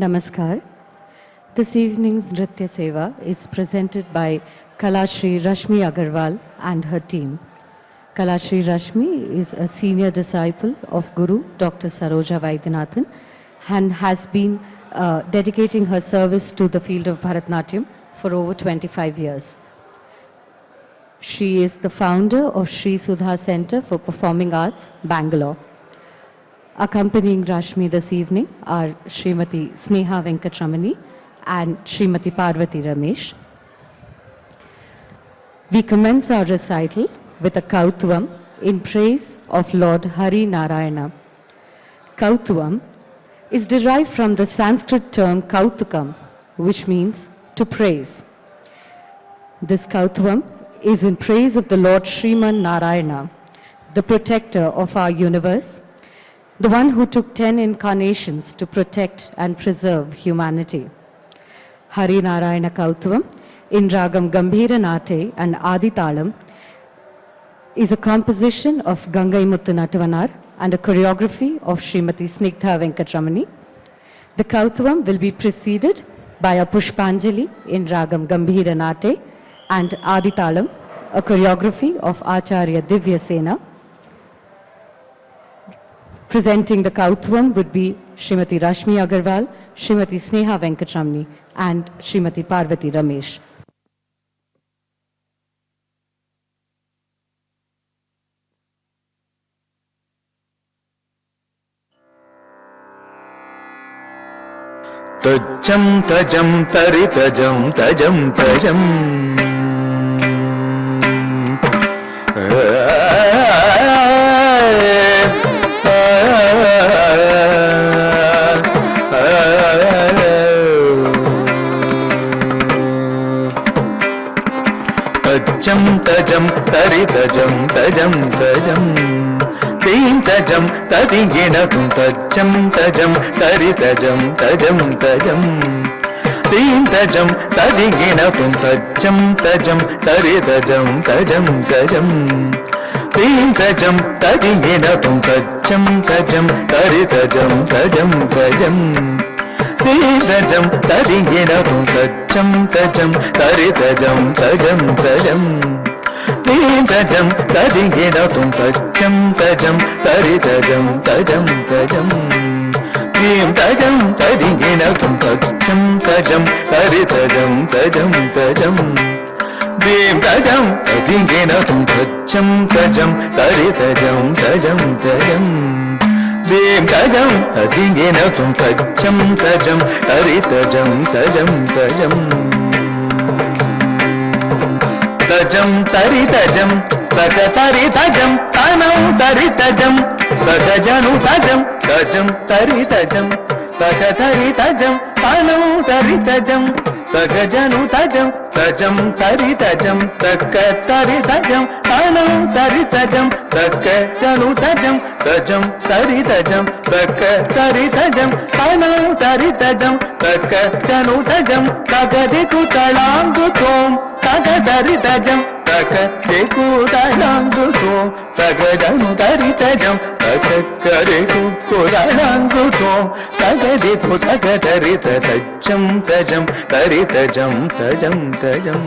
Namaskar. This evening's Nritya Seva is presented by Kalashri Rashmi Agarwal and her team. Kalashri Rashmi is a senior disciple of Guru Dr. Saroja Vaidyanathan and has been dedicating her service to the field of Bharatanatyam for over 25 years. She is the founder of Sri Sudha Center for Performing Arts, Bangalore. Accompanying Rashmi this evening are Srimati Sneha Venkatramani and Srimati Parvati Ramesh. We commence our recital with a Kautvam in praise of Lord Hari Narayana. Kautvam is derived from the Sanskrit term Kautukam, which means to praise. This Kautvam is in praise of the Lord Sriman Narayana, the protector of our universe, the one who took 10 incarnations to protect and preserve humanity. Hari Narayana Kautvam in Ragam Gambhira Nate and Aditalam is a composition of Gangai Muthu Natavanar and a choreography of Srimati Snigdha Venkatramani. The Kautvam will be preceded by a Pushpanjali in Ragam Gambhira Nate and Aditalam, a choreography of Acharya Divya Sena. Presenting the Kautvam would be Srimati Rashmi Agarwal, Srimati Sneha Venkatramani and Srimati Parvati Ramesh. Tajam tajam tari tajam tajam tajam Tajam tajam tari tajam tajam tajam Teen tajam tadingina tum tajam tajam tari tajam tajam tajam Teen tajam tadingina tum tajam tajam tari tajam tajam tajam Teen tajam tadingina tum tajam tajam tari tajam tajam tajam Teen tajam tadingina tum tajam tajam tari tajam tajam tajam Teen tajam tadingina tum tajam tajam tari tajam tajam tajam Teen tajam tadingina tum tajam tajam tari tajam tajam tajam Teen tajam tadingina tum tajam tajam tari tajam tajam tajam Teen tajam tadingina tum tajam tajam tari tajam tajam tajam Tajam tari tajam, taga tari tajam, tanam tari tajam, taga janu tajam, tajam tari tajam, taga tari tajam, tanam tari tajam, taga janu tajam, tajam tari tajam, taga tari tajam, tanam tari tajam, taga janu tajam, tajam tari tajam, taga tari tajam, tanam tari tajam, taga janu tajam, taga diku talangu tom. Taga dari tajam, taga deku dalangu to, taga janu dari tajam, taga deku dalangu to, taga deku taga dari tajam tajam, dari tajam tajam tajam,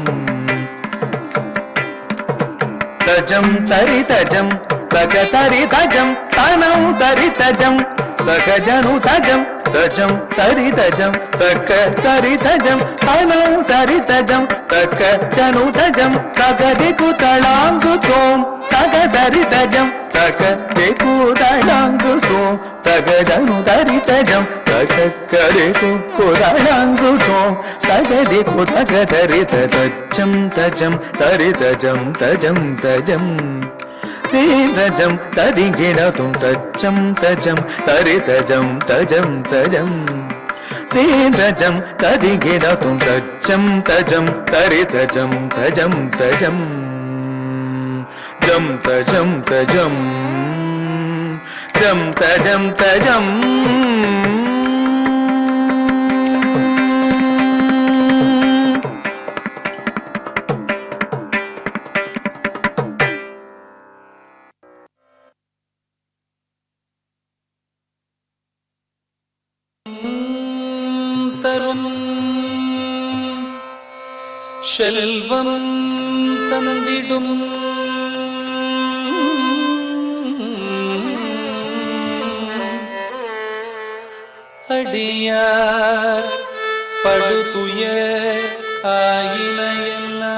tajam dari tajam, taga dari tajam, tanam dari tajam, taga janu tajam. Tajam tari tajam, taga tari tajam, tanam tari tajam, taga janu tajam, taga deku talangu tom, taga tari tajam, taga deku talangu tom, taga janu tari tajam, taga deku talangu tom, taga deku taga tari tajam tajam, tari tajam tajam tajam. Teen tajam tadingina tum tajam tajam tari tajam tajam tajam Teen tajam tadingina tum tajam tajam tari tajam tajam tajam Jam tajam tajam Jam tajam tajam செல்வம் தந்திடும் அடியார் படுதுயர் ஆயிலையெல்லாம்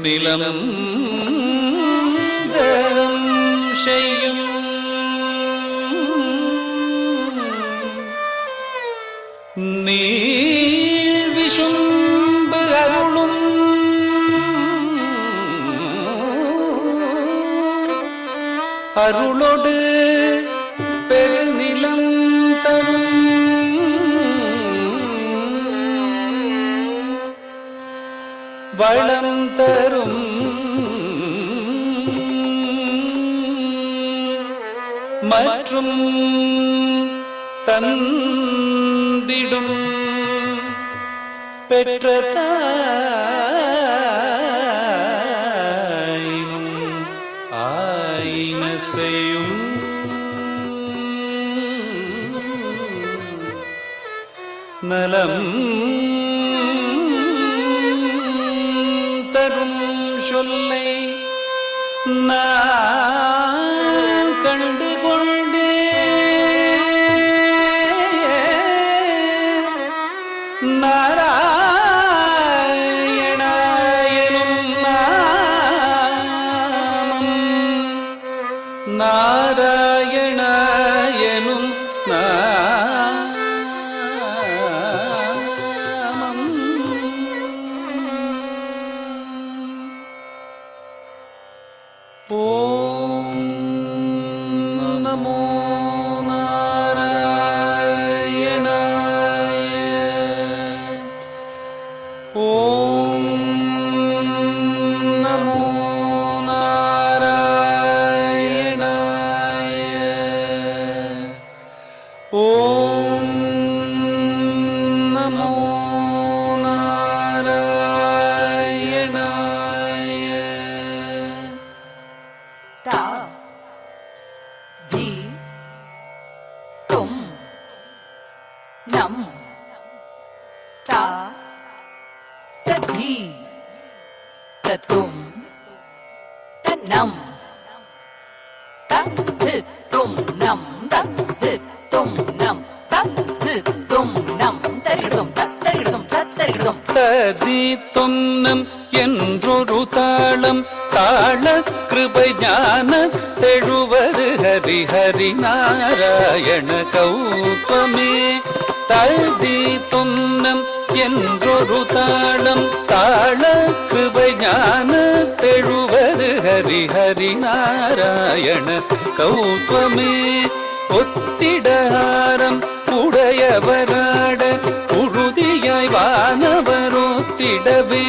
நிலம் தரம் செய்யும் நீர் விசும்பு அருளும் அருளோடு பெருநிலம் தரும் வளம் தரும் மற்றும் தந்திடும் பெற்ற தாயினும் ஆயின செய்யும் நலம் தரும் சொல்லை நான் கண்டு கொண்டே நாராயணாயனும் நாமம் நாராயணாயனும் நாமம் ஓம் நமோ ஓம் நமோ நாராயணாய ஓம் நமோ நாராயணாய ता धी तुम नम ता तधी तुम तन्नम तद् तुम नम तद् तुम नम तद् तुम नम तरिगदुम तरिगदुम तरिगदुम ததி தொன்னம் என்றொரு தாளம் தாள கிருபை ஞான தெழுவது ஹரி ஹரி நாராயண கௌத்வமே ததி தொன்னம் என்றொரு தாளம் தாள கிருபை ஞான தெழுவது ஹரி ஹரி நாராயண கௌத்வமே ஒத்திடஹாரம் உடையவராட உறுதியாய் வானவரோத்திடவே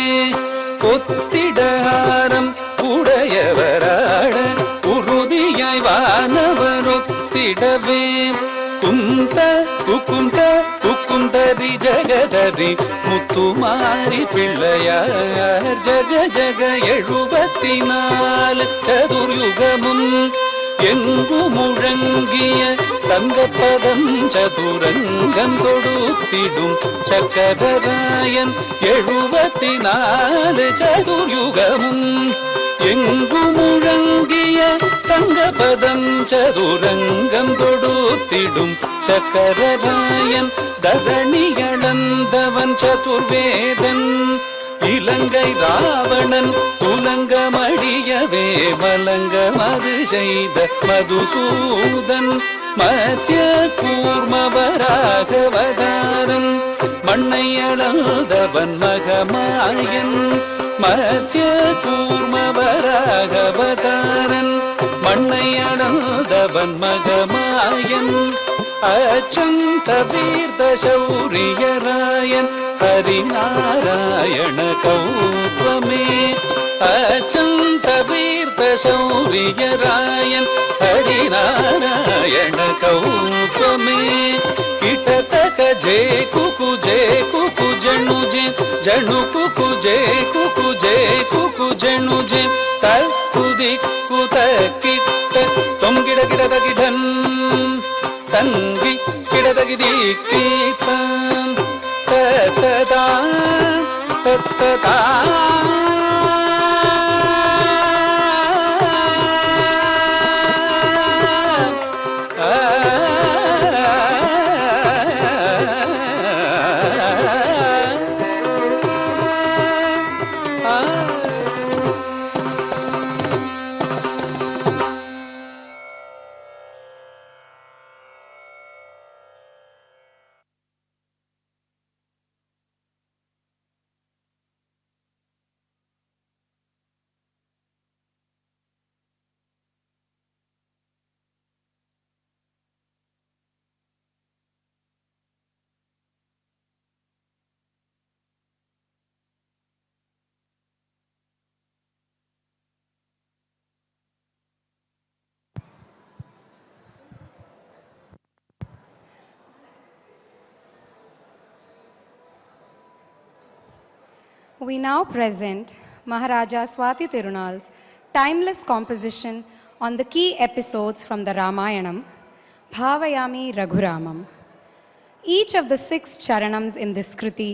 ஒத்திடஹாரம் உடையவராட உறுதியாய் வானவரோத்திடவே குந்த குக்குந்த குக்குந்தரி ஜகதரி முத்துமாரி பிள்ளையார் ஜக ஜக 74 சதுர்யுகமும் எங்கு முழங்கிய தங்கப்பதம் சதுரங்கம் கொடுத்திடும் சக்கரராயன் 74 சதுர்யுகமும் எங்கு முழங்கிய தங்கப்பதம் சதுரங்கம் கொடுத்திடும் சக்கரராயன் தரணியளந்தவன் சதுர்வேதன் இலங்கை ராவணன் துலங்கமடியவே மலங்கமது செய்த மதுசூதன் மத்ய கூர்மவராகவதாரன் மண்ணை அளந்தவன் மகமாயன் மத்ய கூர்மவராகவதாரன் மண்ணை அளந்தவன் மகமாயன் அச்சம் தவீர்த்த சௌரியராயன் ஹரிநாராயண கௌத்வமே அச்சம் தவீர்த்த சௌரியராயன் ஹரிநாராயண கௌத்வமே கிட்டத்தಕ ಜೇ ಕುಕು ಜಣು ಜೆ ಕುಕು ಜಣು ಜೆ ತಕ್ಕುದಿ ಕುತ ಕಿಟ್ಟ ತೊಂಗಿಡ ಗಿಡದ ಗಿಡನ್ ತಂಗಿ ததகிதீக்கீதம் தததா தத்ததா We now present Maharaja Swati Tirunal's timeless composition on the key episodes from the Ramayanam, Bhavayami Raghuramam. Each of the 6 charanams in this kriti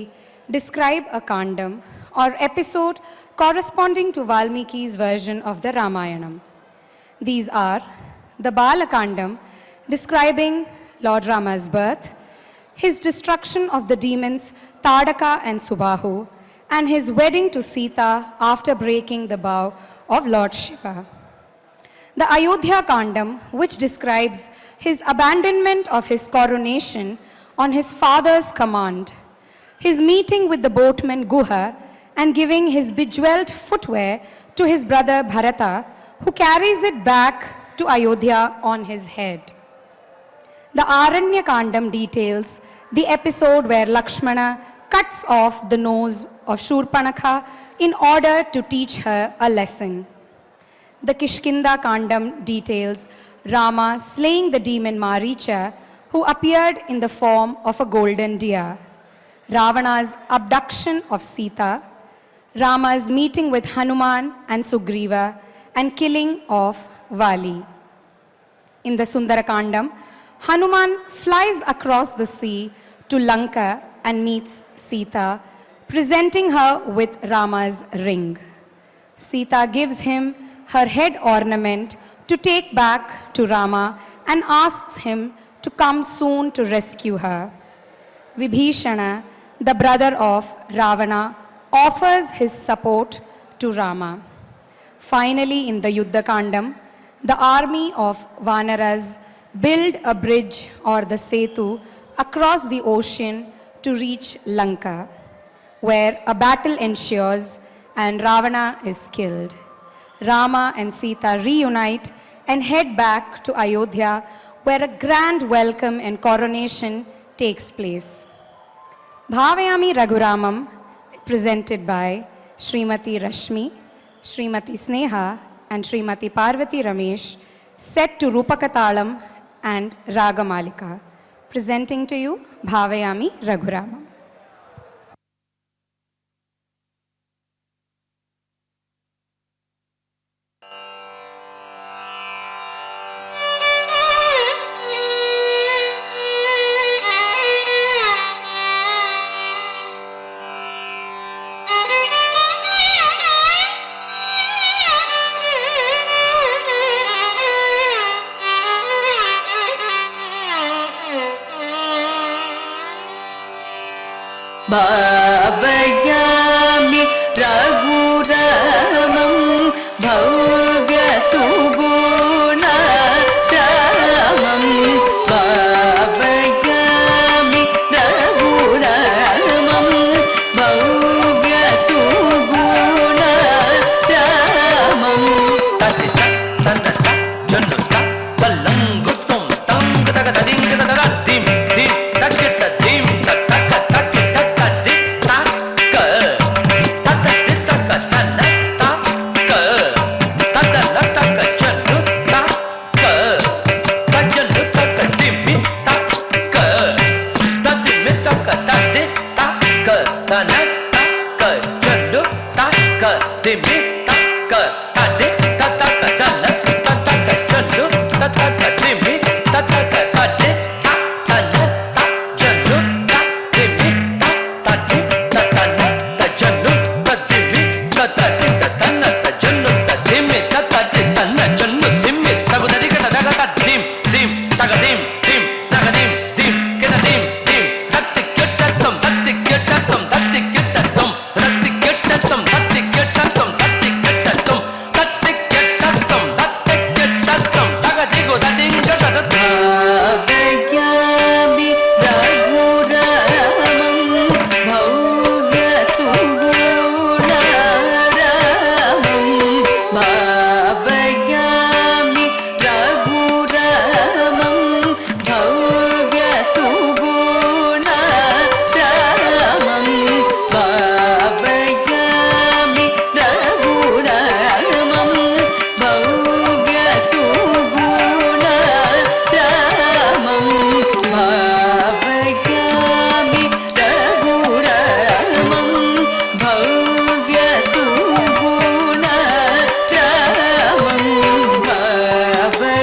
describe a kandam or episode corresponding to Valmiki's version of the Ramayanam. These are the Balakandam, describing Lord Rama's birth, his destruction of the demons Tadaka and Subahu, and his wedding to Sita after breaking the vow of Lord Shiva. The Ayodhya Kandam, which describes his abandonment of his coronation on his father's command, his meeting with the boatman Guha, and giving his bejeweled footwear to his brother Bharata, who carries it back to Ayodhya on his head. The Aranya Kandam details the episode where Lakshmana cuts off the nose of Shurpanakha in order to teach her a lesson. The Kishkinda Kandam details Rama slaying the demon Maricha, who appeared in the form of a golden deer, Ravana's abduction of Sita, Rama's meeting with Hanuman and Sugriva, and killing of Vali. In the Sundarakandam, Hanuman flies across the sea to Lanka and meets Sita, presenting her with Rama's ring. Sita gives him her head ornament to take back to Rama and asks him to come soon to rescue her. Vibhishana, the brother of Ravana, offers his support to Rama. Finally, in the Yuddha Kandam, the army of Vanaras build a bridge or the Setu across the ocean to reach Lanka, where a battle ensues and Ravana is killed. Rama and Sita reunite and head back to Ayodhya, where a grand welcome and coronation takes place. Bhavayami Raghuramam, presented by Srimati Rashmi, Srimati Sneha, and Srimati Parvati Ramesh, set to Rupakatalam and Ragamalika. Presenting to you Bhavayami Raghuramam. Bhavayami Raghuramam Bhavya Suguna Ramam Bhavayami Raghuramam Bhavya Suguna Ramam Tatita tantata jannuta ballangutum tangataka dingataka dim dim takita dim takaka takita dim takka tatatita katana takka tatala takka सुगुण रामं भावयामि रघुरामं भव्य सुगुण रामं भावयामि रघुरामं भव्य सुगुण रामं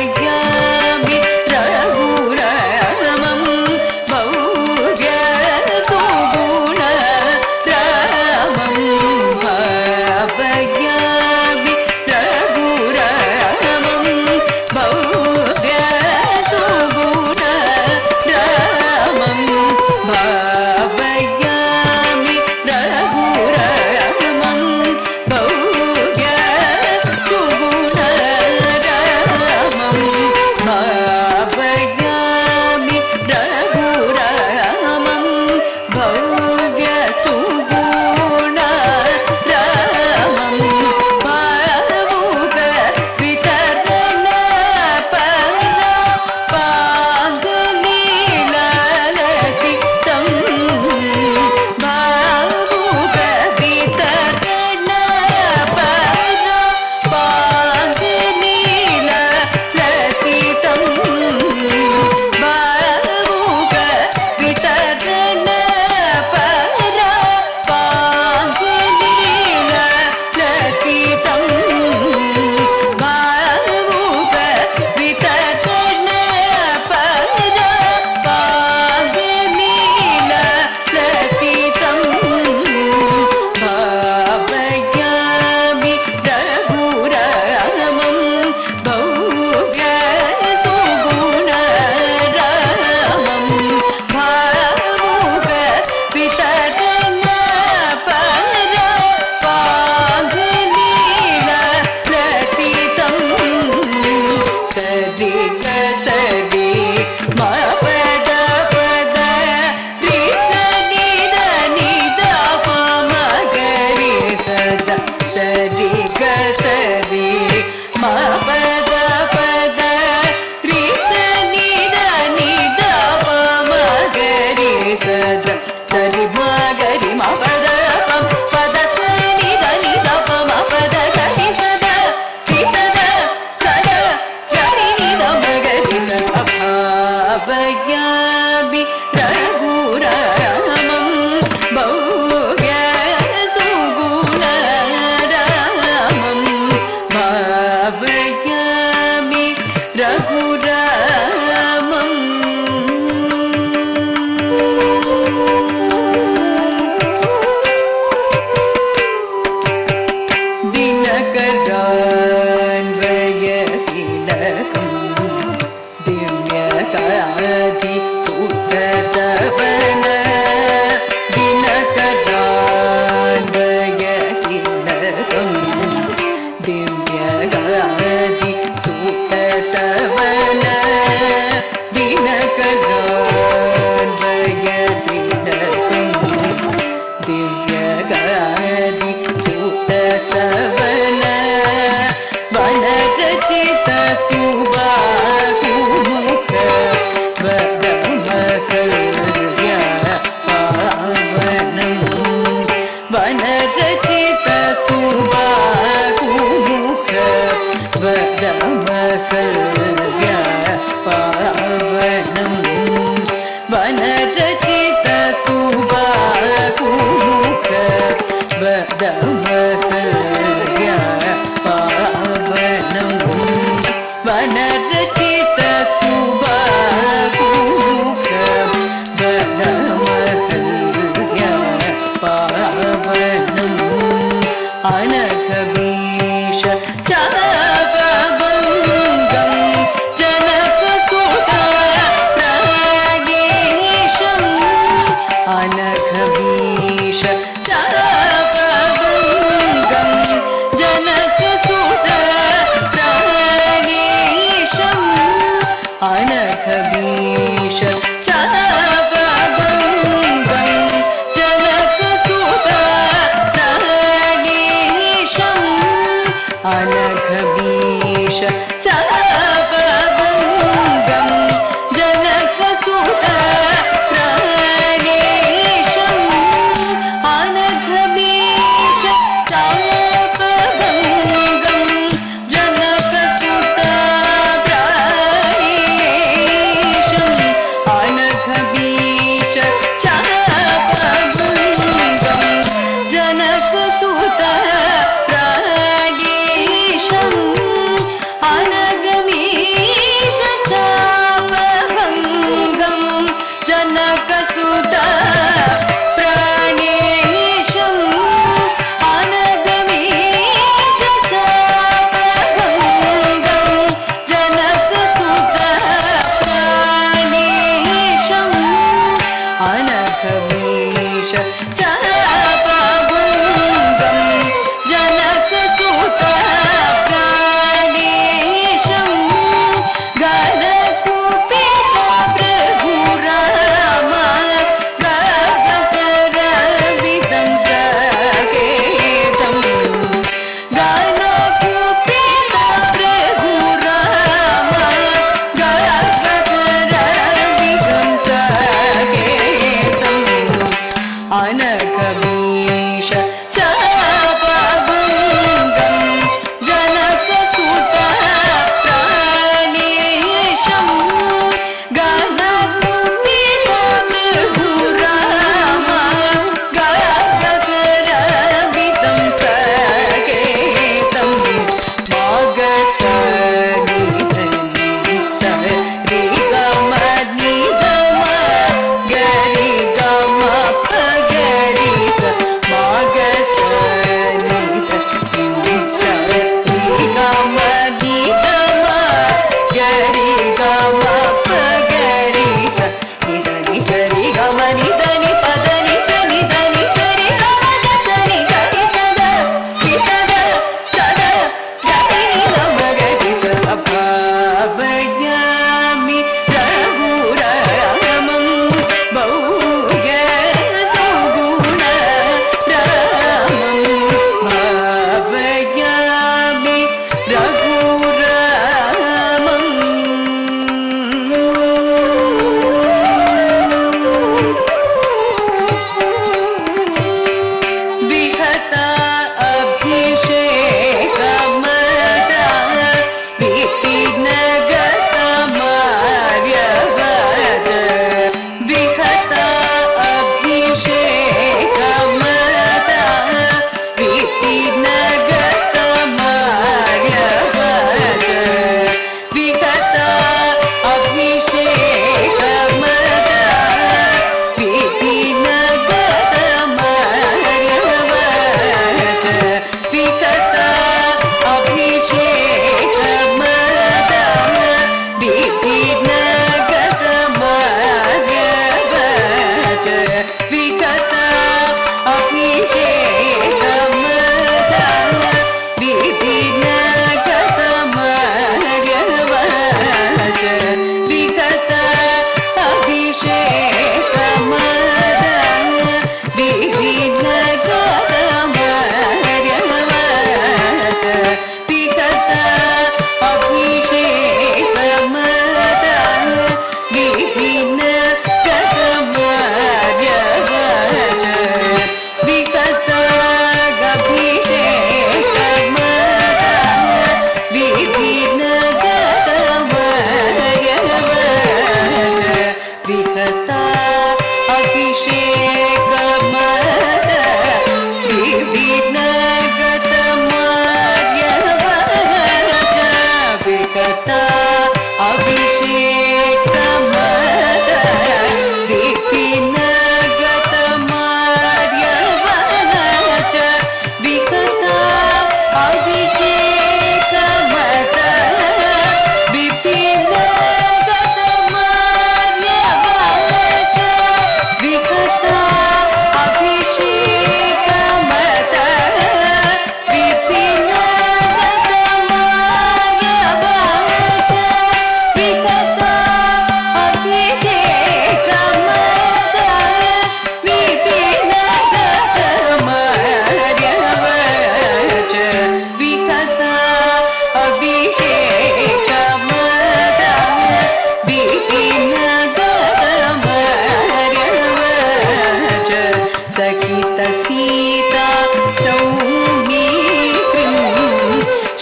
भावयामि रघुरामं भव्य सुगुण रामं भावयामि रघुरामं भव्य सुगुण रामं भावयामि रघुरामं भव्य सुगुण रामं भावयामि रघुरामं भव्य सुगुण रामं भावुक वितरण पाङ्गलीलसितं भावुक वितरण पाङ्गलीलसितं भावुक वितरण पाङ्गलीलसितं भावुक वितरण पाङ्गलीलसितं भावयामि रघुरामं भव्य सुगुण रामं भावुक वितरण पाङ्गलीलसितं सरि सरि मा पद पद रि सनि దని ద మ గరి సద సరి గ సరి మ పద పద రి సని దని ద మ గరి సద సరి మ గరి మ పద పద సని దని ద మ పద గరి సద రి సద సద గరి ని ద మ గరి సద భావయామి రఘురామం భవ్య సుగుణ రామం భావయామి రఘురామం दिनकरान्वयतिलकं दिव्यकाधि सुतसवन दिनकरान्वयतिलकं दिव्यकाधि सुतसवन दिनकरान्वयतिलकं दिव्यगादि सुतसवन वनरचित सुबाहुमुख वदमकल्या पावनं वनरचित सुबाहुमुख वदमकल्या पावनं वनरचित सुबाहुमुख वदमकल्या पावनं वनरचित सुबाहुमुख वदमकल्या पावनं अनघवीश चापभङ्गं जनकसुता प्रागेशम्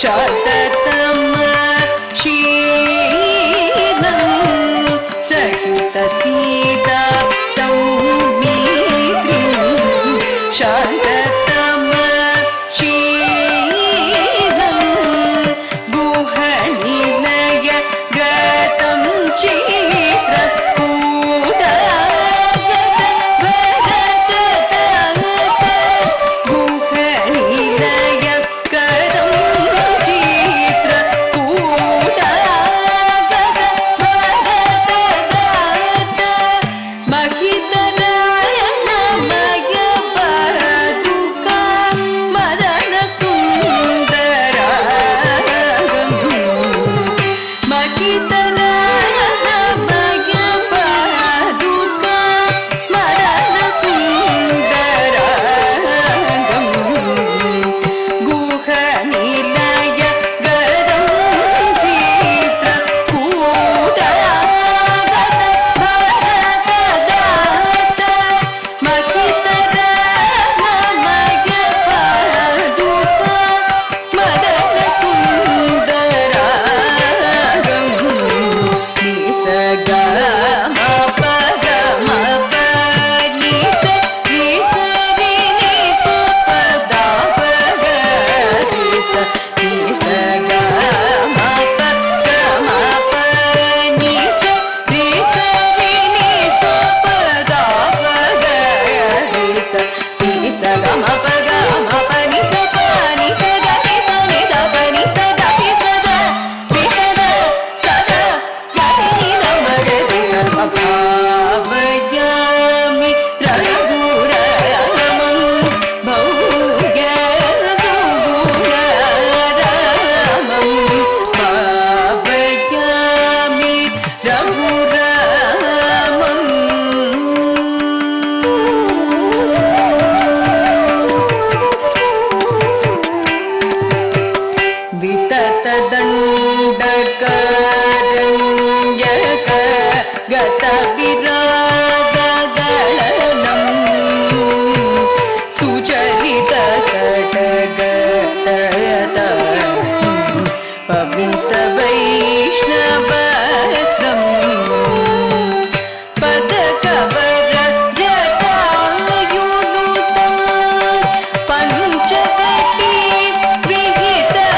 शान्ततम शीलं सहित सीता सौमित्रिं शान्ततम शीलं गुहनिलय गतं चित्रकूटागत वरदतात गुहनिलय गतं चित्रकूटागत वरदतात महितनयनमय पादुका मदनसुन्दरागं महितनयनमय पादुका मदनसुन्दरागं गुहनिलय गतं चित्रकूटागत भरतदात महितनयनमय पादुका मदनसुन्दरागं भावयामि रघुरामं भव्यसुगुणरामं भावयामि रघुरामम् विततदण्डकारण्यक गतविरागदलनं सुचरिततटगतयत पवित्रवैष्णवस्त्रम् पदकवरजटायुनुतं पञ्चकटी विहितवस्त्रं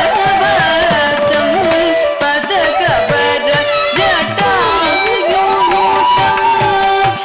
पदकवरजटायुनुतं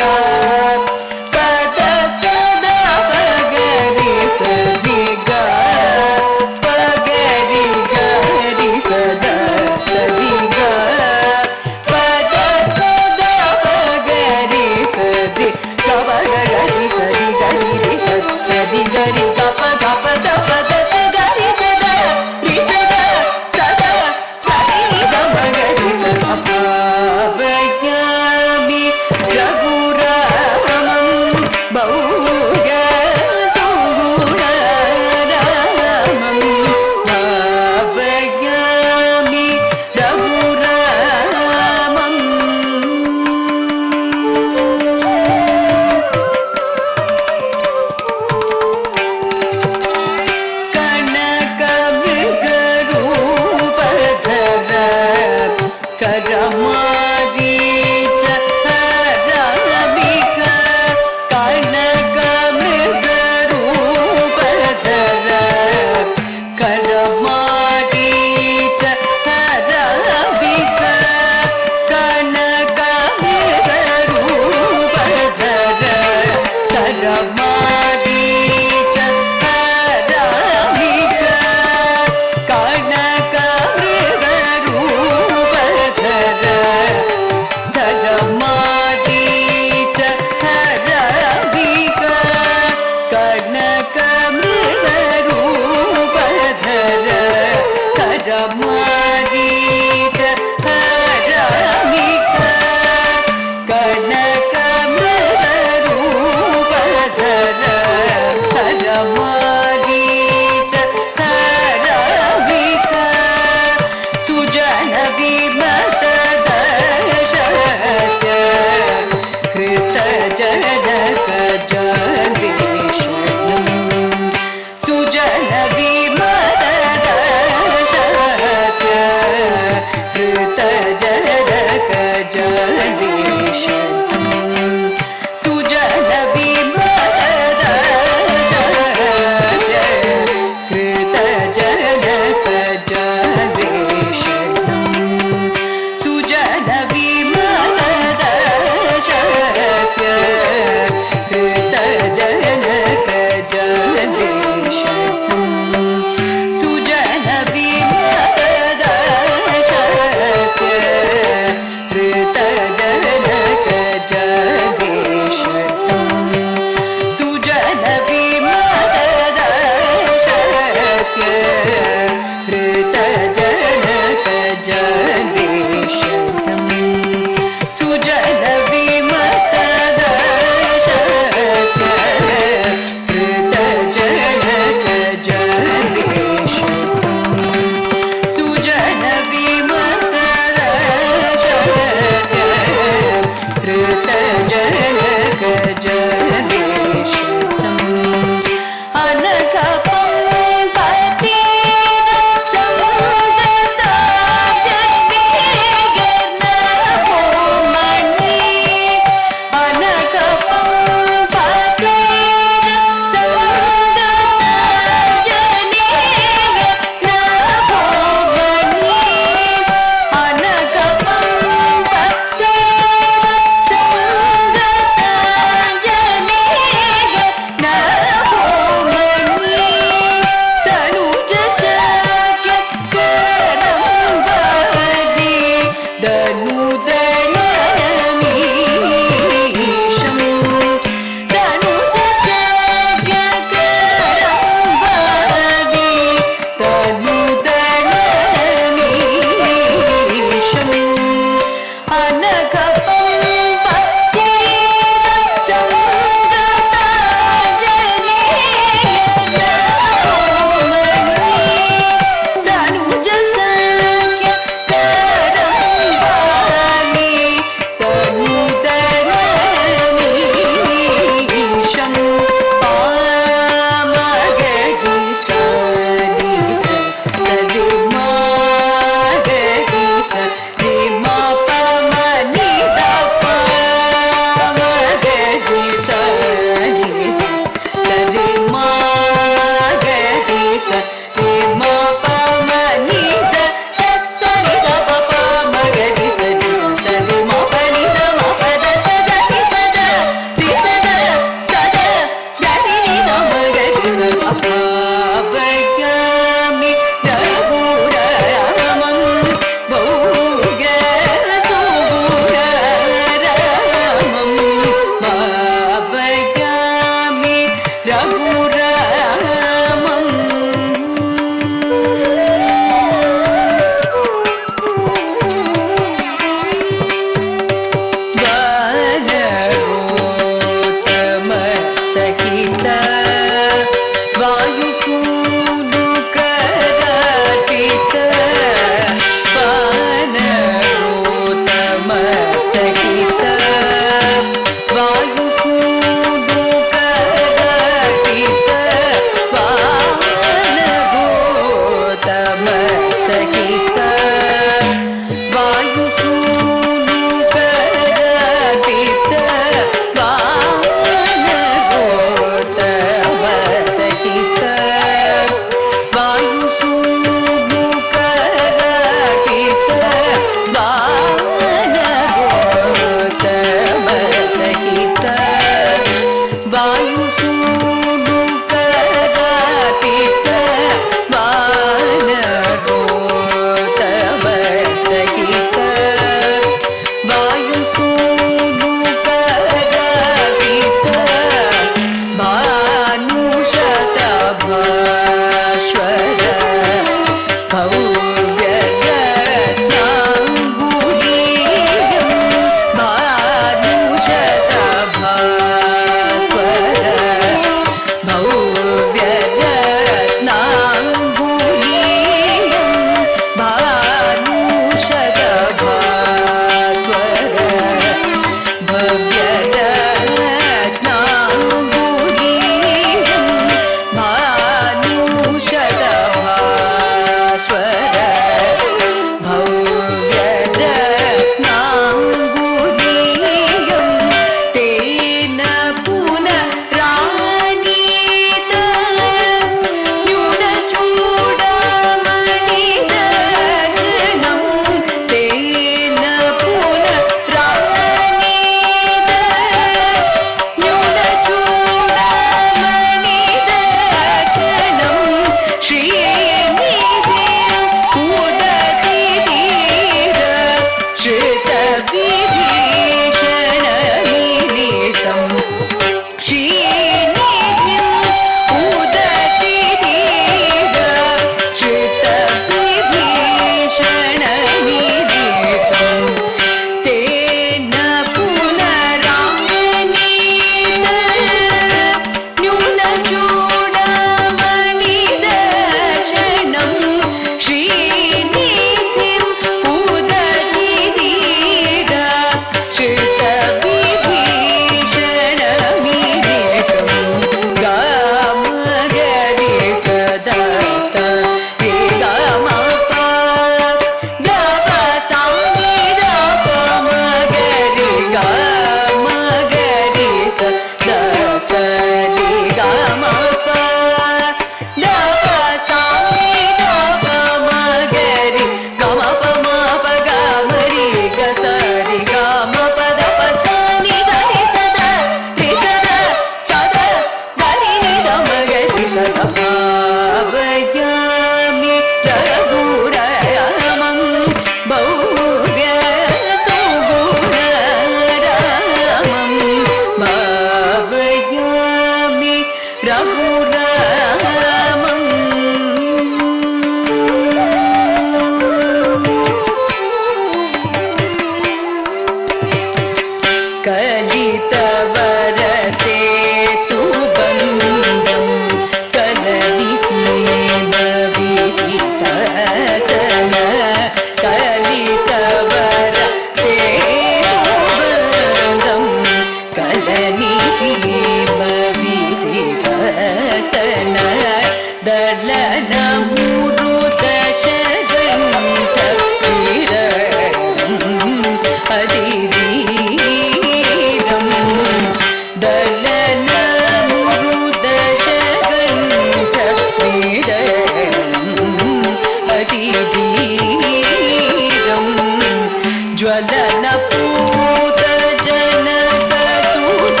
ज्वलनपूत जनकसुत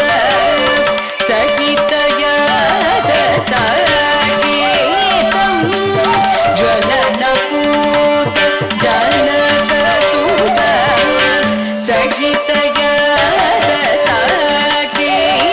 सहितयाद साकेतं ज्वलनपूत जनकसुत सहितयाद साकेतं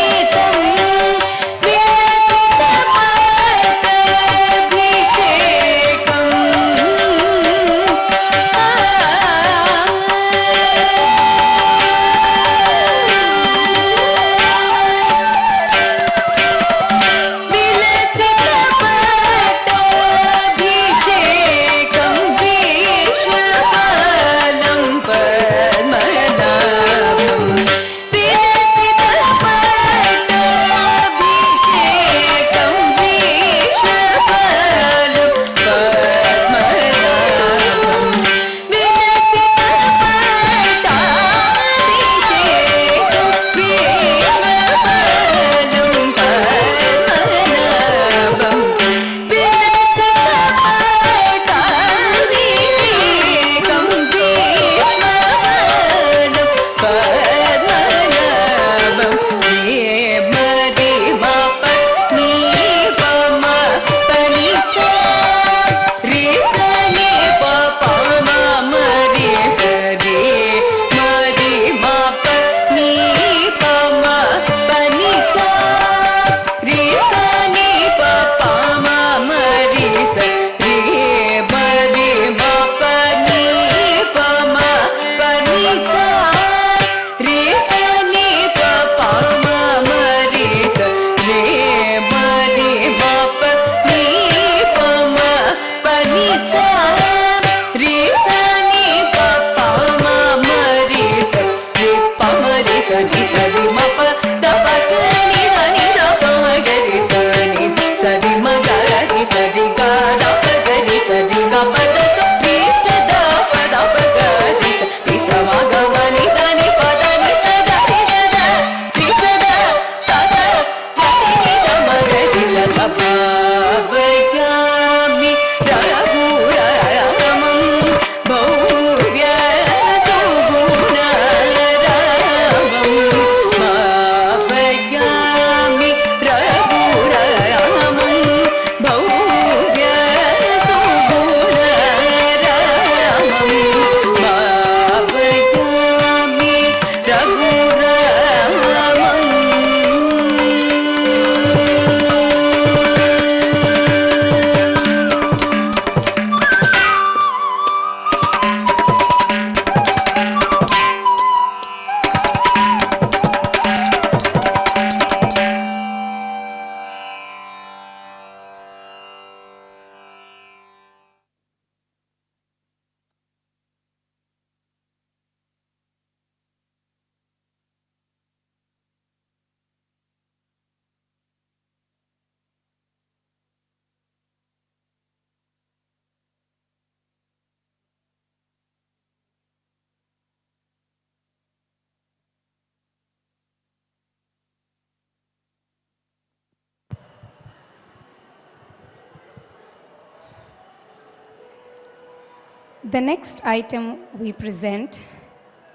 The next item we present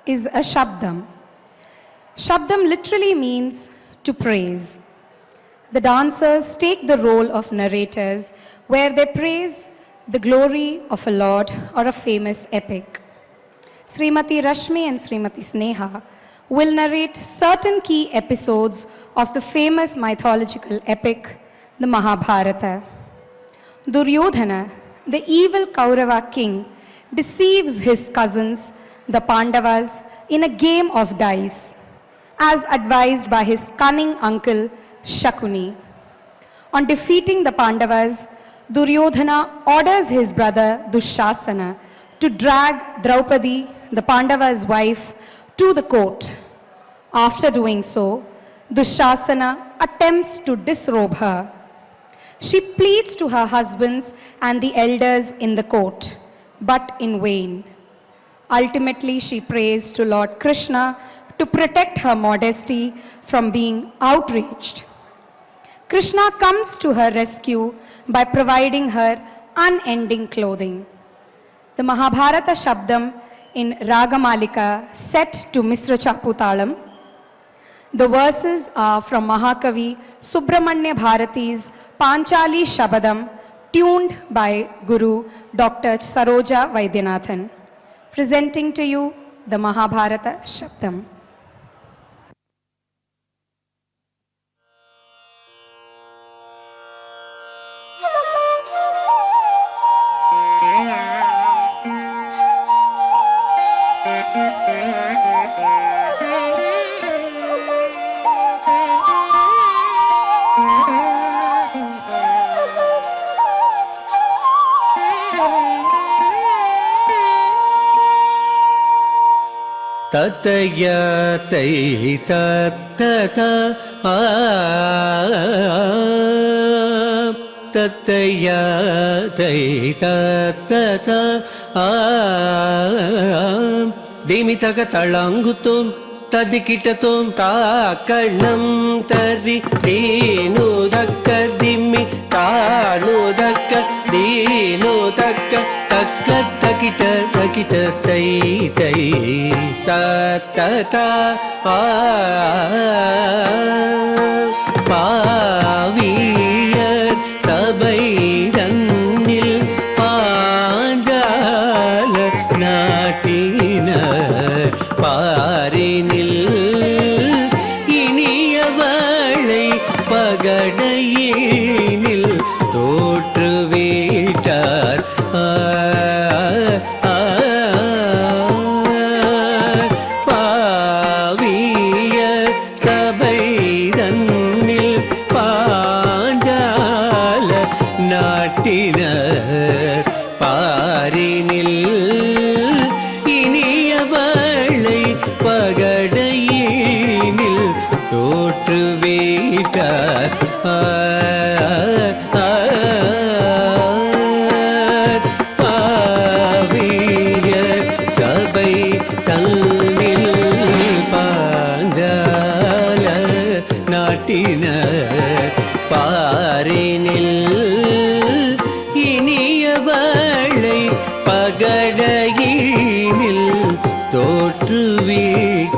is a Shabdam. Shabdam literally means to praise. The dancers take the role of narrators where they praise the glory of a lord or a famous epic. Srimati Rashmi and Srimati Sneha will narrate certain key episodes of the famous mythological epic, the Mahabharata. Duryodhana, the evil Kaurava king, deceives his cousins, the Pandavas, in a game of dice, as advised by his cunning uncle Shakuni. On defeating the Pandavas, Duryodhana orders his brother Dushasana to drag Draupadi, the Pandava's wife, to the court. After doing so, Dushasana attempts to disrobe her. She pleads to her husbands and the elders in the court, but in vain. Ultimately, she prays to Lord Krishna to protect her modesty from being outraged. Krishna comes to her rescue by providing her unending clothing. The Mahabharata Shabdam in Ragamalika set to Misra Chaputalam. The verses are from Mahakavi Subramanya Bharati's Panchali Shabadam, tuned by Guru Dr. Saroja Vaidyanathan. Presenting to you the Mahabharata Shabdam. Tataya tai tatata Tataya tai tatata Dimitaga talangutum tadikitatum takanam tari dinu dakka dimmi tanu dakka dinu dakka takka takita takita tai tai ta ta ta பாவியர் சபை தன்னில் பாஞ்சால நாட்டினர் பாரினில் இனியவளை பகடையினில் தோற்றுவிட்டார் நாட்டினர் பாரினில் இனியவளை பகடையினில் தோற்றுவிட்டார் பாவியர் சபை தன்னில் பாஞ்சால நாட்டினர் பாரினில் இனியவளை பகடையினில் தோற்றுவிட்டார்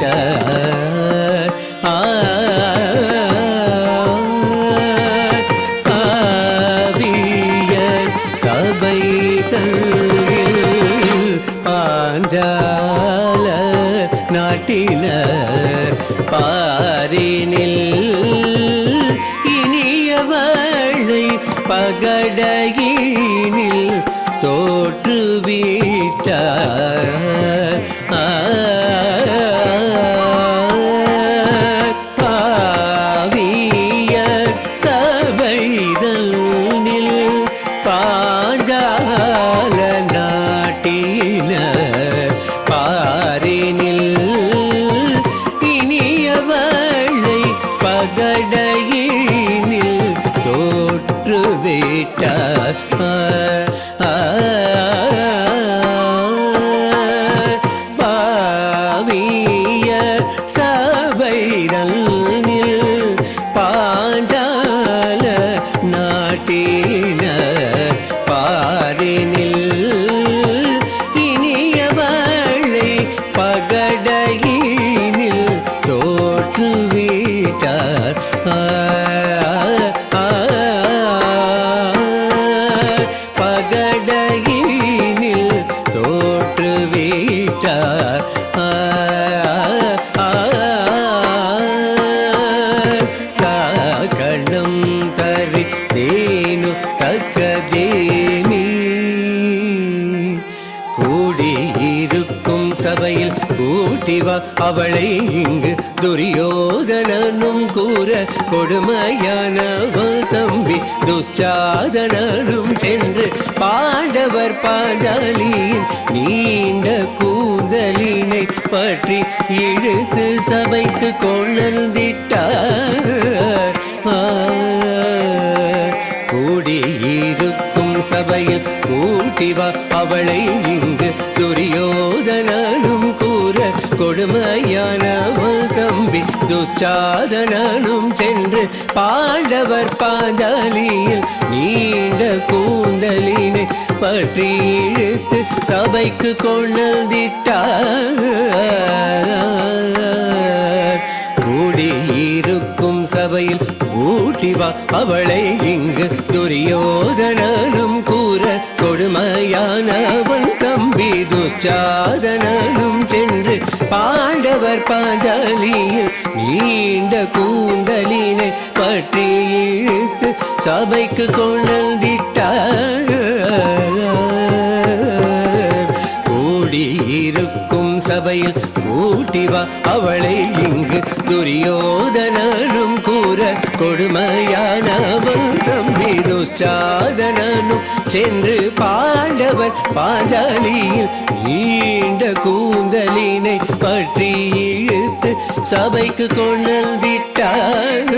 பாவியர் சபை தன்னில் பாஞ்சால நாட்டினர் பாரினில் இனியவளை பகடையினில் தோற்றுவிட்டார் பாவியர் சபைதனில் பாஞ்சால நாட்டினர் பாரினில் இனியவளை பகடையினில் தோற்றுவிட்டார் பாவியர் சபைதனில் பாஞ்சால நாட்டினர் பாரினில் இனியவளை பகடையினில் தோற்றுவிட்டார் பகடையினில் தோற்றுவிட்டார் காக்கணம் தரி தேனு தக்கதேனி கூடியிருக்கும் சபையில் கூட்டிவா அவளை இங்கு துரியோதனனும் கூற கொடுமையானவள் தம்பி துச்சாதனனும் சென்று பாண்டவர் பாஞ்சாலியின் நீண்ட கூந்தலினை பற்றி இழுத்து சபைக்கு கொணர்ந்திட்டார் கூடியிருக்கும் சபையில் கூட்டிவா அவளை இங்கு துரியோதனனும் கூற கொடுமையானவள் தம்பி துச்சாதனனும் சென்று பாண்டவர் பாஞ்சாலியில் நீண்ட கூந்தலினை பற்றி இழுத்து சபைக்கு கொண்டதிட்டார். கூடியிருக்கும் சபையில் ஊட்டி வா அவளை இங்கு துரியோதனனும் கூற கொடுமையானவன் தம்பி துச்சாதனனும் சென்று பாண்டவர் பாஞ்சாலியில் நீண்ட கூந்தலினை பற்றி இழுத்து சபைக்கு கொண்டதிட்டார். கூடியிருக்கும் சபையில் ஊட்டி வா அவளை இங்கு துரியோதனனும் கூற கொடுமையானவன் தம்பி துச்சாதனனும் சென்று பாண்டவர் பாஞ்சாலியில் நீண்ட கூந்தலினை பற்றி இழுத்து சபைக்கு கொண்டதிட்டார்.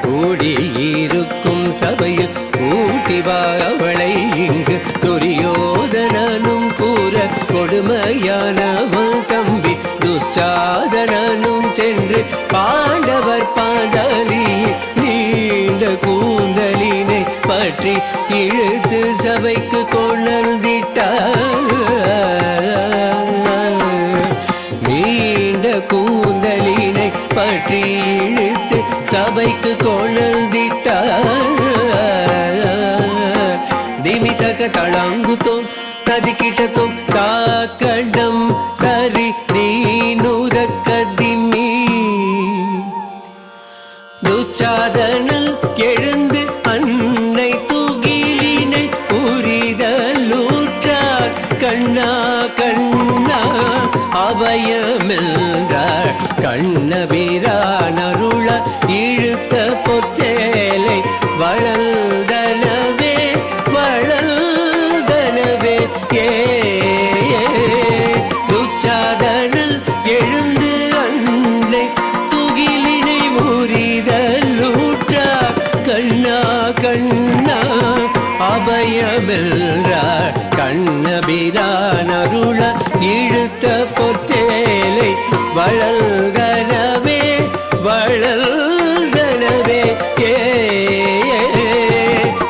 கூடியிருக்கும் சபையில் ஊட்டி வா அவளை இங்கு துரியோதனனும் கூற கொடுமையானவன் தம்பி துச்சாதனனும் சென்று பாண்டவர் பாஞ்சாலியில் நீண்ட கூந்தலினை பற்றி இழுத்து சபைக்கு கொண்டதிட்டார். நீண்ட கூந்தலினை பற்றி இழுத்து சபைக்கு கொண்டதிட்டார். திமிதக தளங்குத்தோம் ததிக்கிட்டத்தோம் தாக்கடம் தரி தீனுதக்க திமி துச்சாதனல் எழுந்து அன்னை தூகிலினை புரிதலூற்றார். கண்ணா கண்ணா அபயமென்றார். கண்ணபிரானருள இழுத்த பொச்சேலை வளர்ந்தனவே வளர்ந்தனவே ஏ துச்சாதனல் எழுந்து அன்னை துகிலினை முறிதலூற்றார். கண்ணா கண்ணா அபயமென்றார். கண்ணபிரானருள இழுத்த பொச்சேலை வளர்ந்தனவே வளர்ந்தனவே ஏ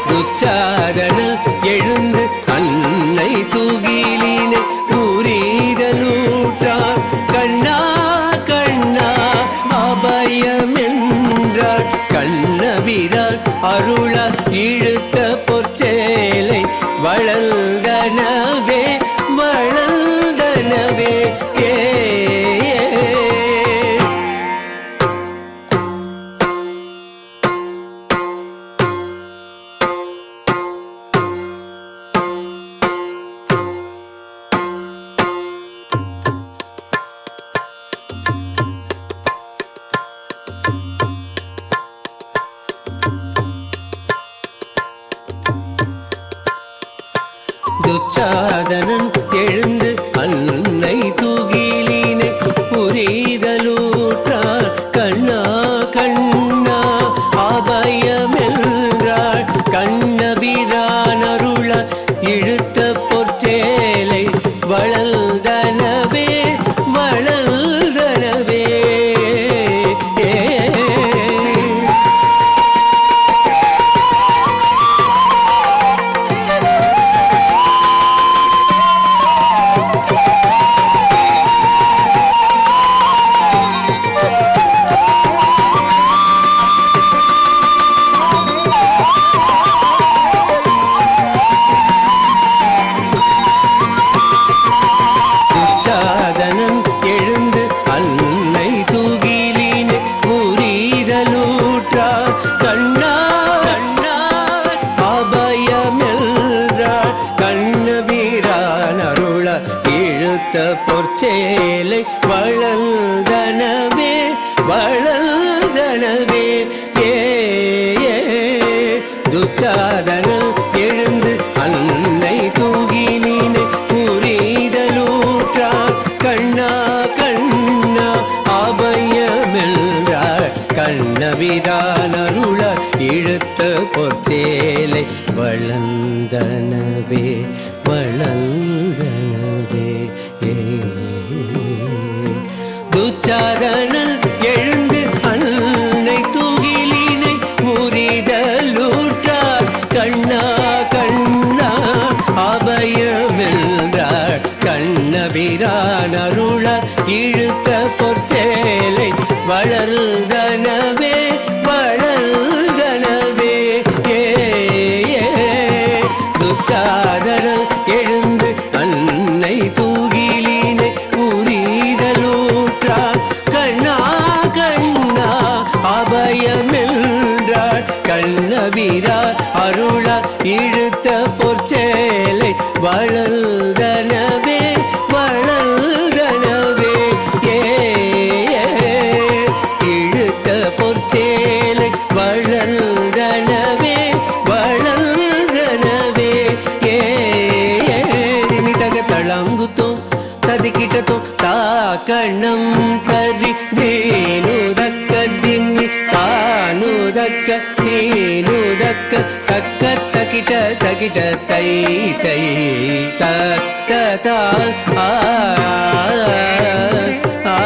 துச்சாதனல் எழுந்து அன்னை தூகிலினை புரிதலூற்றார். கண்ணா கண்ணா அபயமென்றார். கண்ணபிரான் அருள இழுத்த பொற்சேலை வளர்ந்தனவே வளர்ந்தனவே ஏ துச்சாதனன் எழுந்து அன்னை தூகிலினை புரிதலூற்றார். கண்ணா கண்ணா அபயமென்றார். கண்ணபிரானருள இழுத்த பொற்சேலை வளர்ந்தனவே வளர்ந்தனவே துச்சாதனன் எழுந்து அன்னை தூகிலினை புரிதலூற்றார். கண்ணா கண்ணா அபயமென்றார். கண்ணபிரானருள இழுத்த பொற்சேலை வளர்ந்தனவே வளர்ந்தனவே ஏ துச்சாதனன் எழுந்து அன்னை தூகிலினை புரிதலூற்றார். கண்ணா கண்ணா அபயமென்றார். கண்ணபிரானருள இழுத்த பொற்சேலை வளர்ந்தனவே வளர்ந்தனவே துச்சாதனல் எழுந்து அன்னை தூகிலினை முறிதலூற்றார் கண்ணா கண்ணா அபயமென்றார் கண்ணபிரான் அருளார் இழுத்த பொற்சேலை வளர்ந்தனவே வளர்ந்தனவே துச்சாதனல் எழுந்து அன்னை தூகிலினை முறிதலூற்றார் கண்ணா கண்ணா அபயமென்றார் கண்ணபிரான் அருளார் இழுத்த பொற்சேலை வளர்ந்தனவே வளர்ந்தனவே இழுத்த பொற்சேலை வளர்ந்தனவே வளர்ந்தனவே நிமிதக தளங்குத்தோம் ததிக்கிட்டத்தோம் தா கண்ணம் கரி தேனுதக்க தின்னி தானுதக்க தேனுதக்க தக்க தகிட்ட தகிட்ட தை தை தத்த தால் ஆ ஆ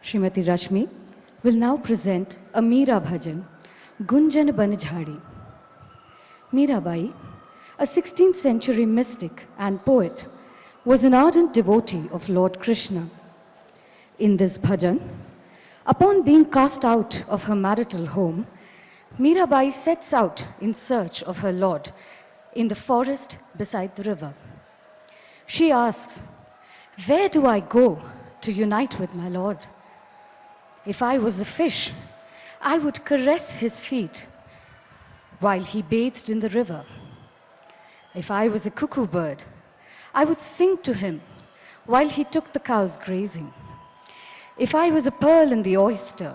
Srimati Rashmi will now present a Meera bhajan, Gunjan Banjhari. Meerabai, a 16th century mystic and poet, was an ardent devotee of Lord Krishna. In this bhajan, upon being cast out of her marital home, Meerabai sets out in search of her Lord in the forest beside the river. She asks, "Where do I go to unite with my Lord? If I was a fish, I would caress his feet while he bathed in the river. If I was a cuckoo bird, I would sing to him while he took the cows grazing. If I was a pearl in the oyster,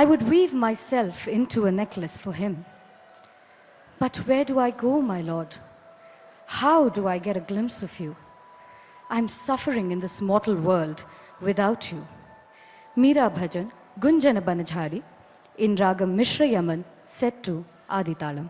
I would weave myself into a necklace for him. But where do I go, my Lord? How do I get a glimpse of you? I'm suffering in this mortal world without you." Meera Bhajan, Gunjana Banjhari, in Ragam Mishra Yaman, set to Aditalam.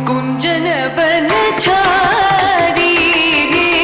कुंजन बनझारी रे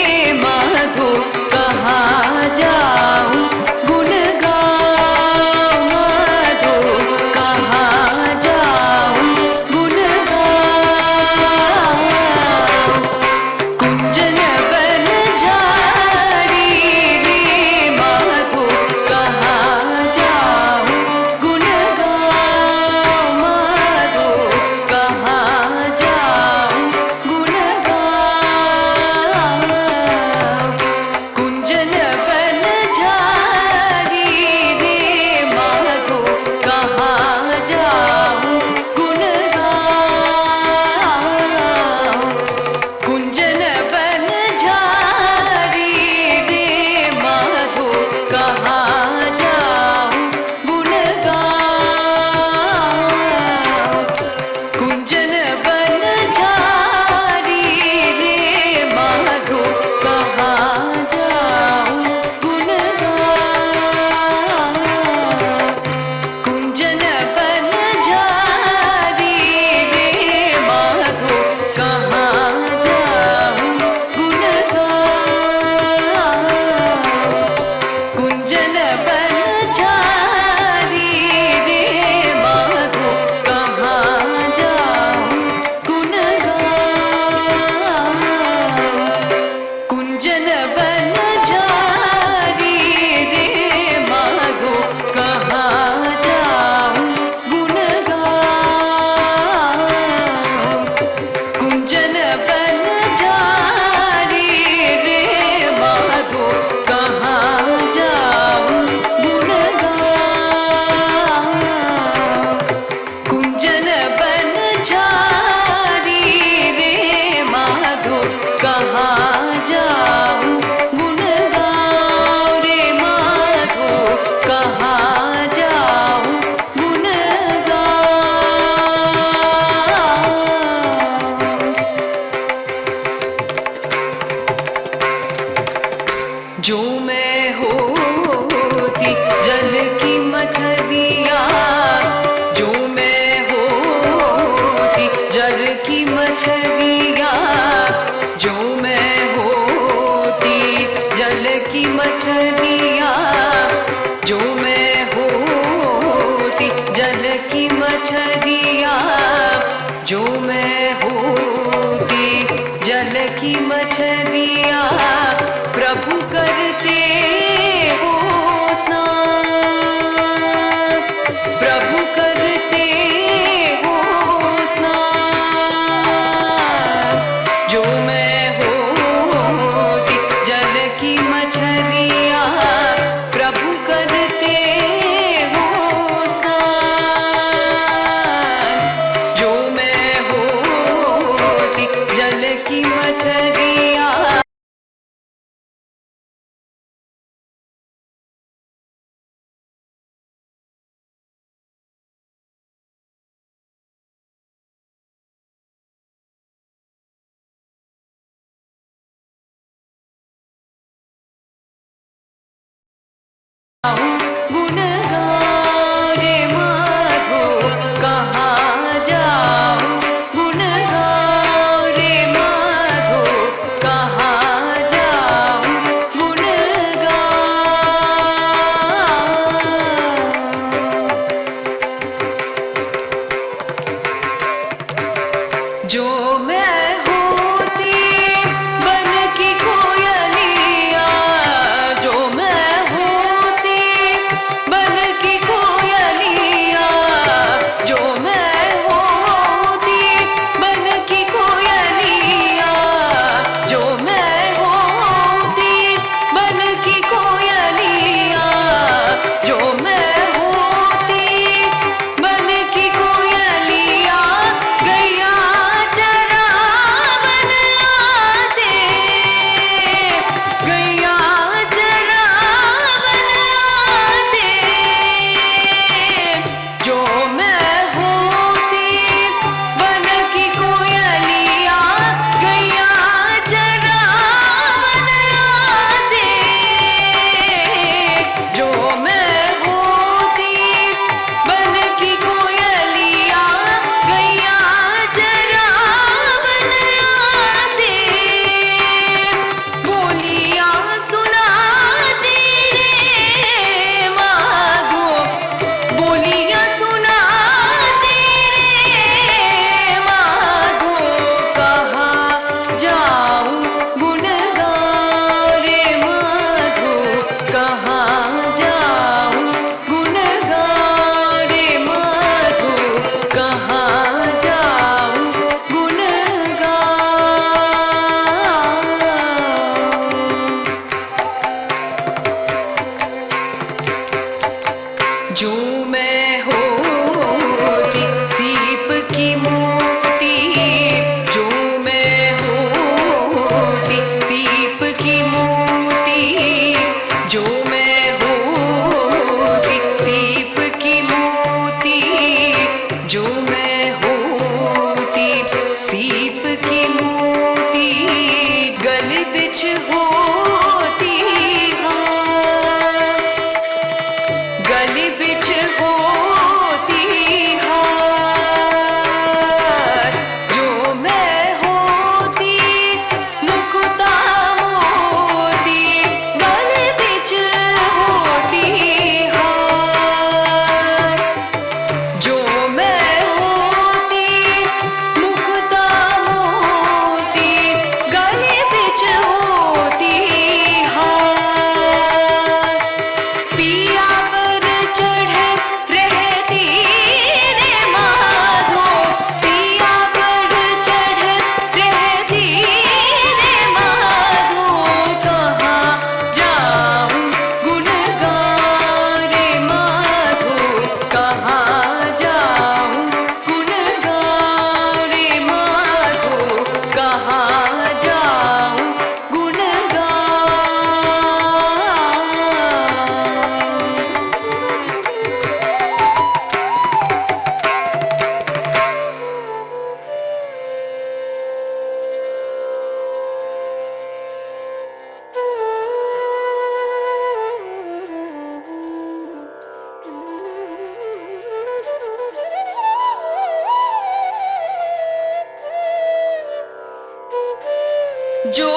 जो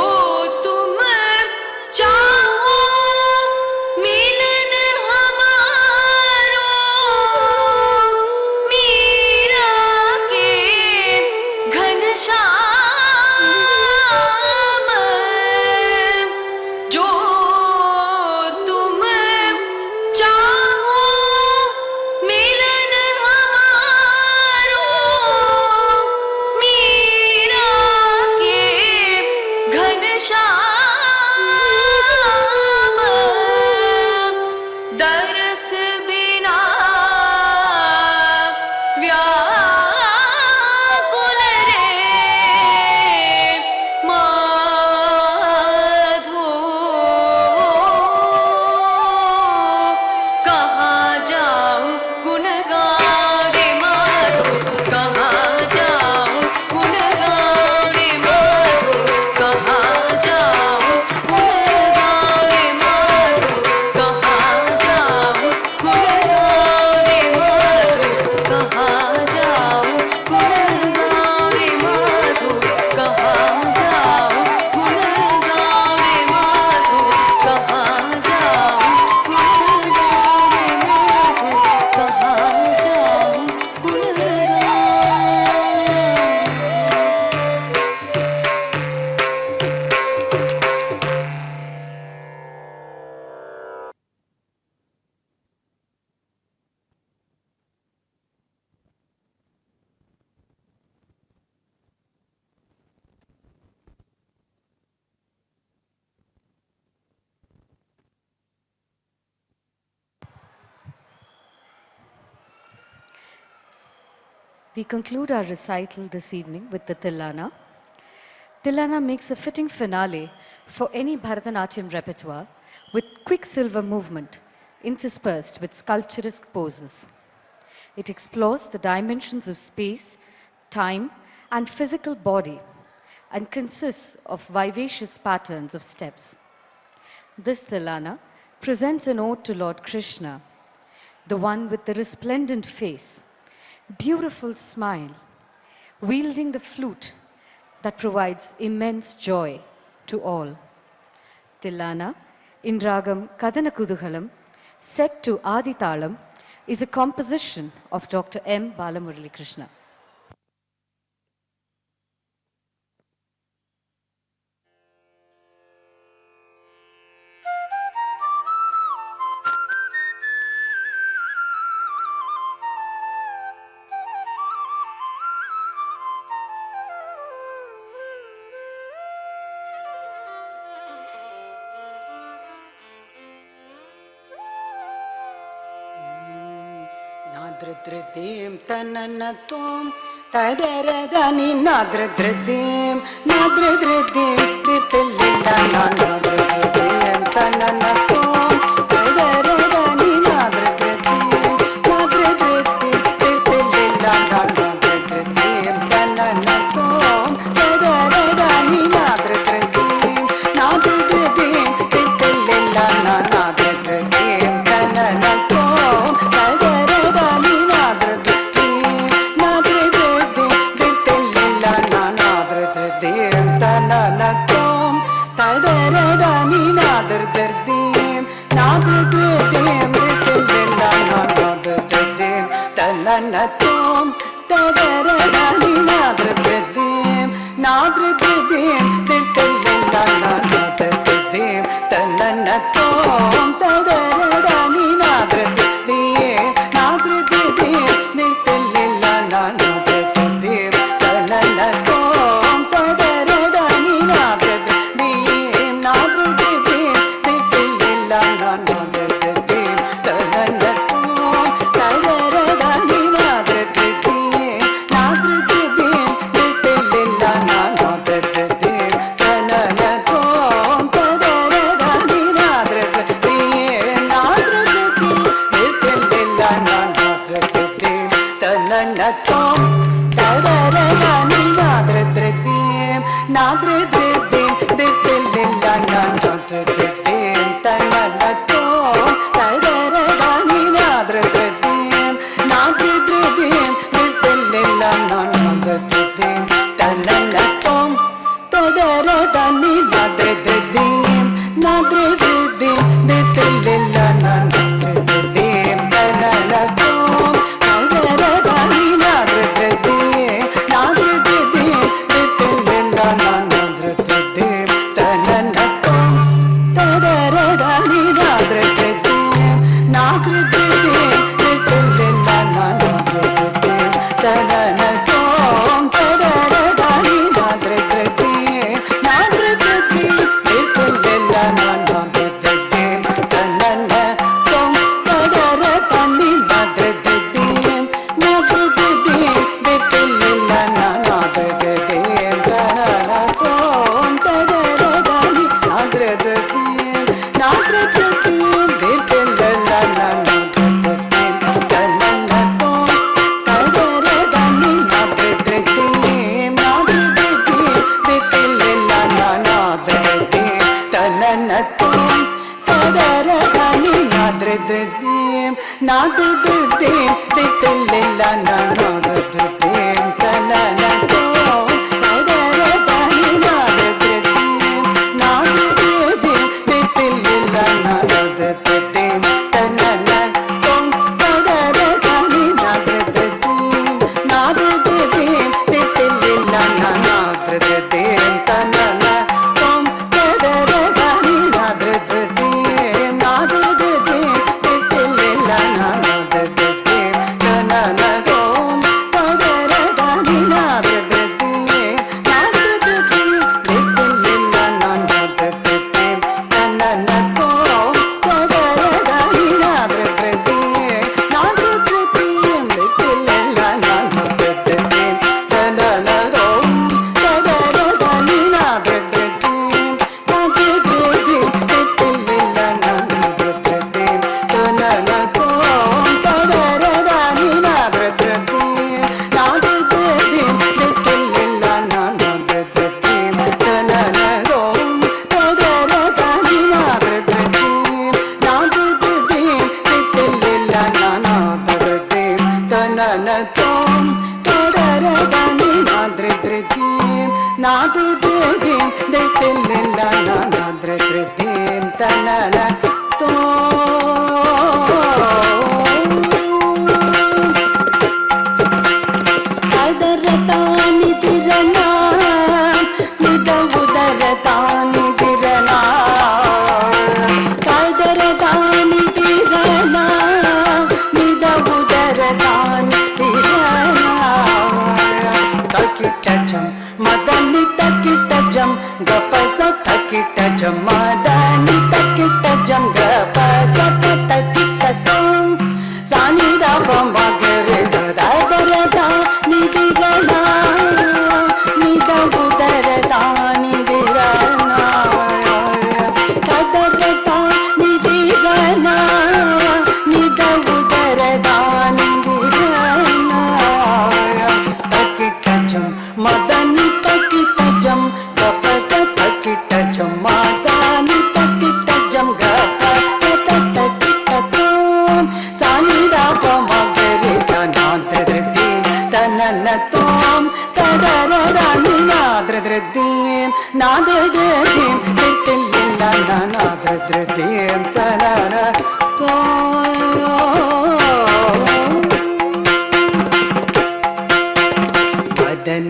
तुम चाहो मिलन हमारो मीरा के घनश्याम जो तुम चाहो मिलन हमारो मीरा के घनश्याम दरस बिना व्याकुल रे माधो कहाँ जाऊं गुण गावे माधो कहाँ जाऊं गुण गावे माधो कहाँ जाऊं गुण गावे माधो कहाँ जाऊं गुण गावे माधो कहाँ जाऊं गुण गावे माधो कहाँ जाऊं गुण गावे माधो कहाँ जाऊं गुण गावे माधो कहाँ जाऊं गुण We conclude our recital this evening with the Tilana. Tilana makes a fitting finale for any Bharatanatyam repertoire with quicksilver movement interspersed with sculpturesque poses. It explores the dimensions of space, time, and physical body and consists of vivacious patterns of steps. This Tilana presents an ode to Lord Krishna, the one with the resplendent face, beautiful smile, wielding the flute that provides immense joy to all. Tilana, in Ragam Kadana Kudugalam, set to Adi Talam, is a composition of Dr. M. Balamurali Krishna. Nadridridim tananatum tadaradani nadridridim nadridridim ditillilla nadridridim tananatum tadaradani nadridridim nadridridim ditillilla nadridridim tananatum tadaradani nadridridim nadridridim ditillilla nadridridim tananatum tadaradani nadridridim nadridridim ditillilla nadridridim tananatum tadaradani nadridridim nadridridim ditillilla nadridridim tananatum tadaradani nadridridim nadridridim ditillilla nadridridim tananatum tadaradani nadridridim nadridridim ditillilla nadridridim tananatum tadaradani nadridridim nadridridim ditillilla nadridridim tananatum tadaradani nadridridim nadridridim ditillilla nadridridim tananatum tadaradani nadridridim nadridridim ditillilla nadridridim tananatum tadaradani nadridridim nadridridim ditillilla nadridridim tananatum tadaradani nadridridim nadridridim ditillilla nadridridim tananatum tadaradani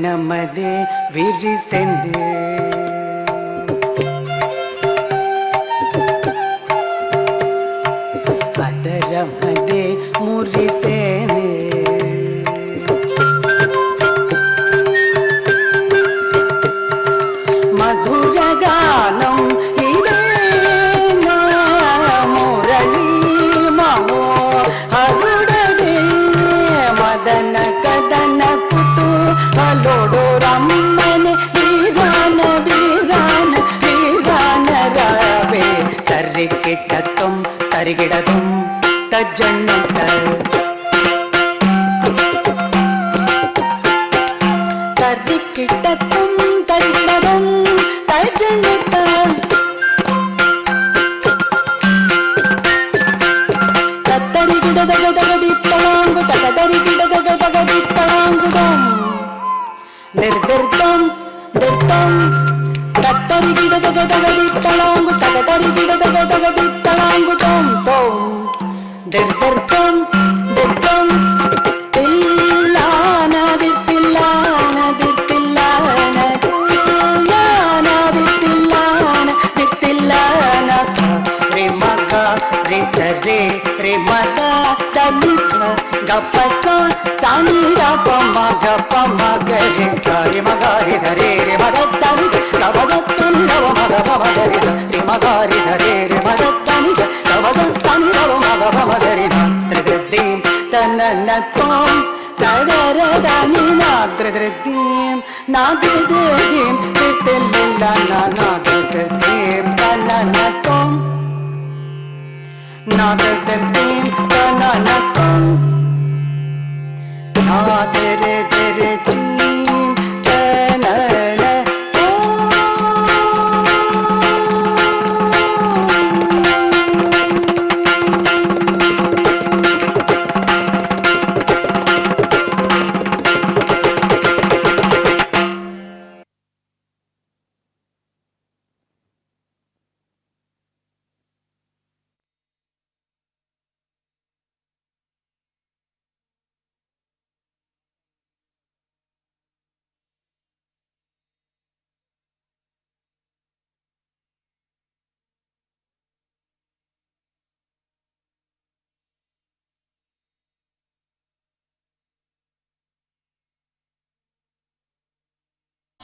நமதே விரி சென்று அதரமதே முரிசேனே மதுரகானம் இதே முரளி மமோ அருடதே மதன கதன குத்து அலோடோ ரம்மನೆ வீரான வீரான வீரான ராவே தரிக்கிட்டத்தும் தரிகிடதும் தஜ்ஜண்ணுத்த தரிக்கிட்டத்தும் தரிகிடதும் தஜ்ஜண்ணுத்த தத்தரி கிடதக தகதித்தளாங்கு தகதரி கிடதக தகதித்தளாங்குதம் ನಿರ್ದಿರ್ದಂ ದಿರ್ದಂ ತತ್ತರಿ ಗಿಡದಗ ತಗದಿತ್ತಳಾಂಗು ತಗದರಿ ಗಿಡದಗ ತಗದಿತ್ತಳಾಂಗು ತೋಂ ತೋಂ ದಿರ್ದಿರ್ದಂ ದಿರ್ದಂ ತಿಲ್ಲಾನ ದಿತ್ತಿಲ್ಲಾನ ದಿತ್ತಿಲ್ಲಾನ ತಿಲ್ಲಾನ ದಿತ್ತಿಲ್ಲಾನ ದಿತ್ತಿಲ್ಲಾನ ಸ ರೇ ಮಗ ರೇ ಸರೆ ರೇ ಮಗ ತನಿತ ಗಪ್ಪ ಸ ಸಾನಿ ರ ಪ ಮ dim na de dim tilla na na de dim na na tom na de dim na na tom na de dim na na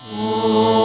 Oh